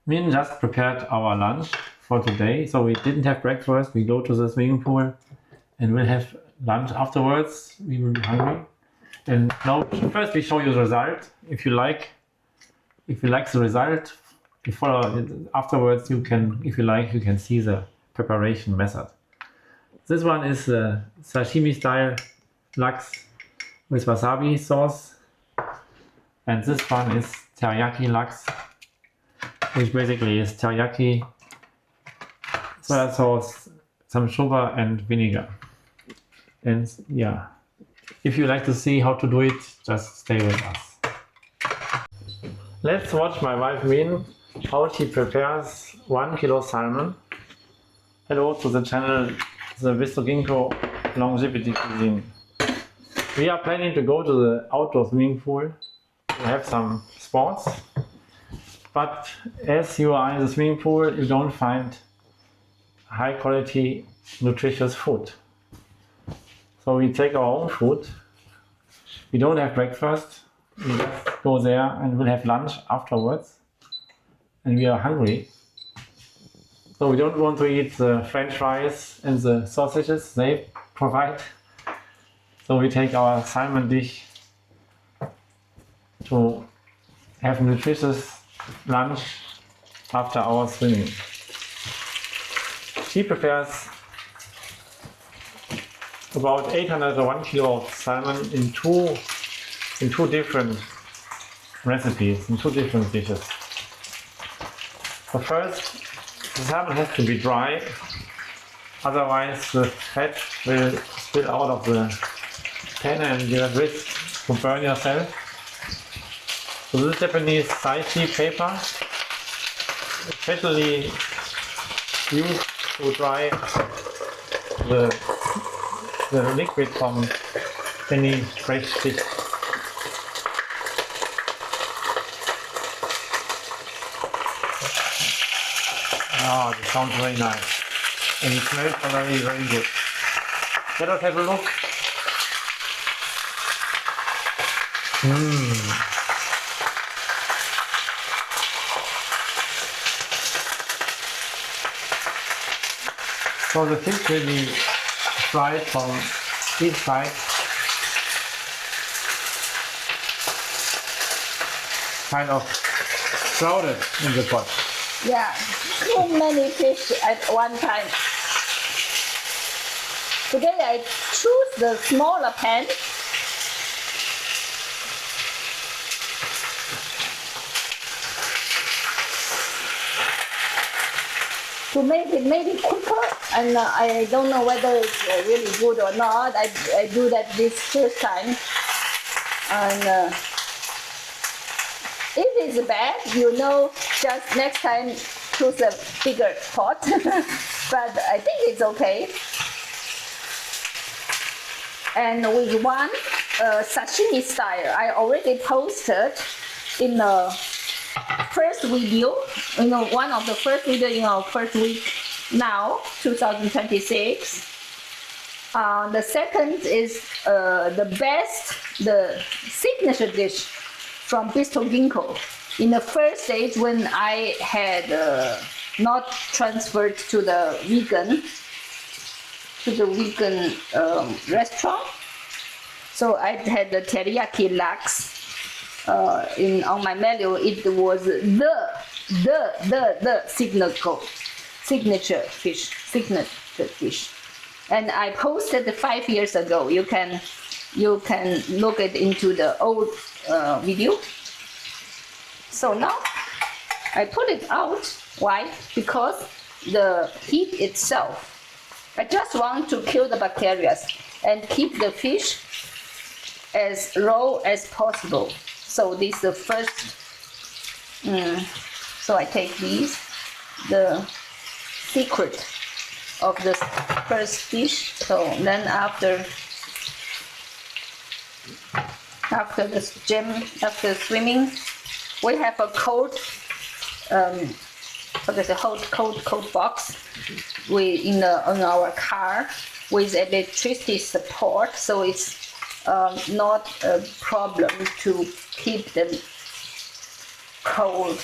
Min just prepared our lunch for today, so we didn't have breakfast. We go to the swimming pool and we'll have lunch afterwards. We will be hungry. And now first we show you the result. If you like the result, you follow it afterwards. You can, if you like, you can see the preparation method. This one is sashimi style laks with wasabi sauce, and this one is teriyaki laks, which basically is teriyaki, soy sauce, some sugar and vinegar. And yeah, if you like to see how to do it, just stay with us. Let's watch my wife Min, how she prepares 1 kilo salmon. Hello to the channel, the Bistro Ginkgo Longevity Cuisine. We are planning to go to the outdoor swimming pool to have some sports. But as you are in the swimming pool, you don't find high quality nutritious food. So we take our own food. We don't have breakfast. We just go there and we'll have lunch afterwards. And we are hungry. So we don't want to eat the French fries and the sausages they provide. So we take our salmon dish to have nutritious lunch after our swimming. She prepares about 800 or 1 kilo of salmon in two different recipes, in two different dishes. So first, the salmon has to be dry, otherwise the fat will spill out of the pan and you're at risk to burn yourself. So this Japanese Saishi paper, especially used to dry the liquid from any fresh fish. Ah, this sounds very nice. And it smells very, very good. Let us have a look. So the fish will be fried from each side. Kind of crowded in the pot. Yeah, so many fish at one time. Today I choose the smaller pan. To make it maybe quicker, and I don't know whether it's really good or not. I do that this first time, and if it's bad, you know, just next time choose a bigger pot. But I think it's okay. And with one sashimi style, I already posted in the first video, you know, one of the first video in our first week now, 2026. The second is the signature dish from Bistro Ginkgo. In the first stage, when I had not transferred to the vegan restaurant, so I had the teriyaki laks on my menu. It was the signature fish, and I posted 5 years ago. You can look it into the old video. So now I put it out. Why? Because the heat itself, I just want to kill the bacteria and keep the fish as raw as possible. So this is the first. So I take these, the secret of the first fish. So then after after swimming, we have a cold cold box in our car with electricity support, so it's not a problem to keep them cold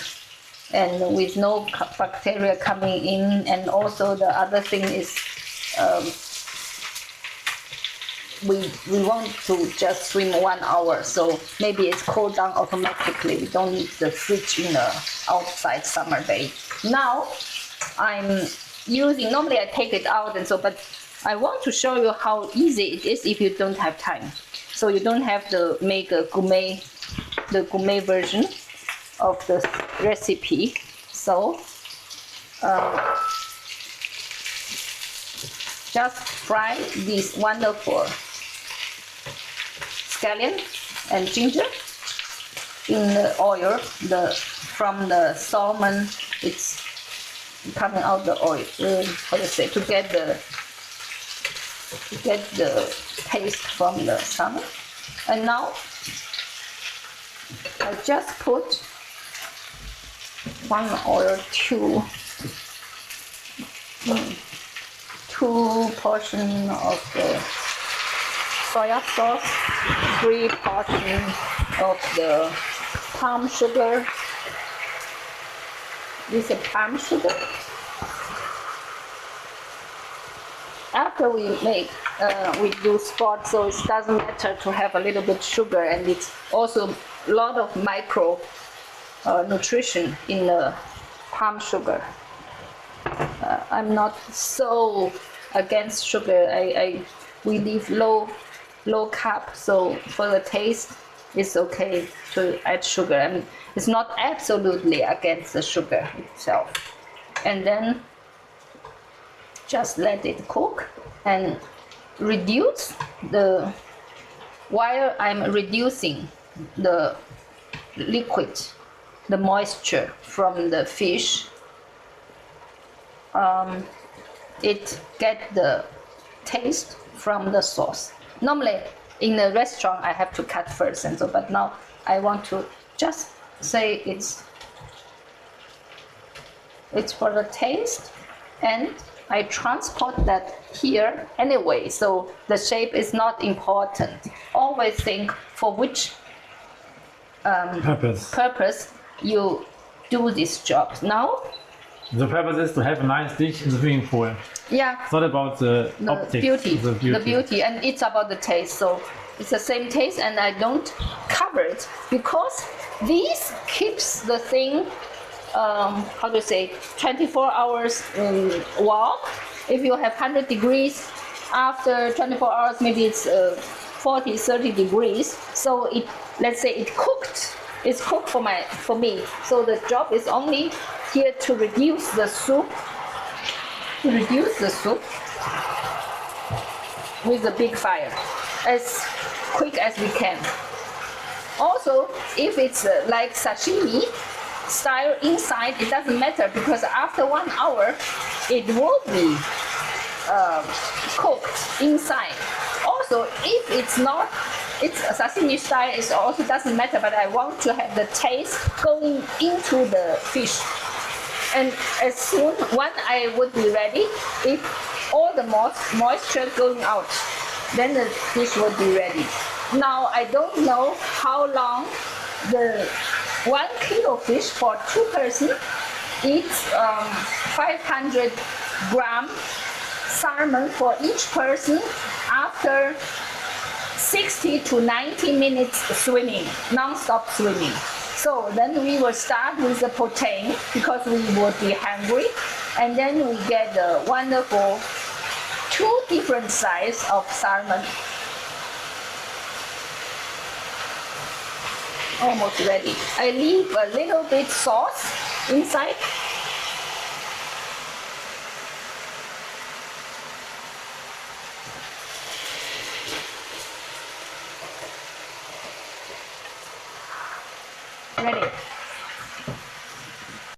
and with no bacteria coming in. And also the other thing is we want to just swim 1 hour, so maybe it's cooled down automatically. We don't need the fridge in the outside summer day. Now I'm using, normally I take it out and so, but I want to show you how easy it is if you don't have time. So you don't have to make the gourmet version of the recipe. So just fry this wonderful scallion and ginger in the oil. From the salmon, it's coming out the oil. How to say, to get the taste from the salmon. And now I just put 1 or 2 portions of the soya sauce, 3 portions of the palm sugar. This is palm sugar. After we make, we do spot, so it doesn't matter to have a little bit sugar, and it's also a lot of micro nutrition in the palm sugar. I'm not so against sugar. We leave low carb, so for the taste, it's okay to add sugar. I mean, it's not absolutely against the sugar itself. And then just let it cook and reduce the, while I'm reducing the liquid, the moisture from the fish, it get the taste from the sauce. Normally in the restaurant I have to cut first and so, but now I want to just say it's for the taste, and I transport that here anyway, so the shape is not important. Always think for which purpose you do this job. Now the purpose is to have a nice dish in the swimming pool. Yeah. It's not about the optics. The beauty, and it's about the taste. So it's the same taste, and I don't cover it because this keeps the thing, how to say, 24 hours warm. If you have 100 degrees, after 24 hours, maybe it's 40, 30 degrees. So it, let's say it cooked. It's cooked for me. So the job is only here to reduce the soup. With a big fire, as quick as we can. Also, if it's like sashimi style inside, it doesn't matter because after 1 hour, it will be cooked inside. Also, if it's not, it's sashimi style, it also doesn't matter, but I want to have the taste going into the fish. And as soon when I would be ready, if all the moisture going out, then the fish would be ready. Now I don't know how long the 1 kilo fish for 2 persons eats 500 gram salmon for each person after 60 to 90 minutes swimming, non-stop swimming. So then we will start with the protein because we will be hungry, and then we get the wonderful 2 different sizes of salmon. Almost ready. I leave a little bit sauce inside. Ready.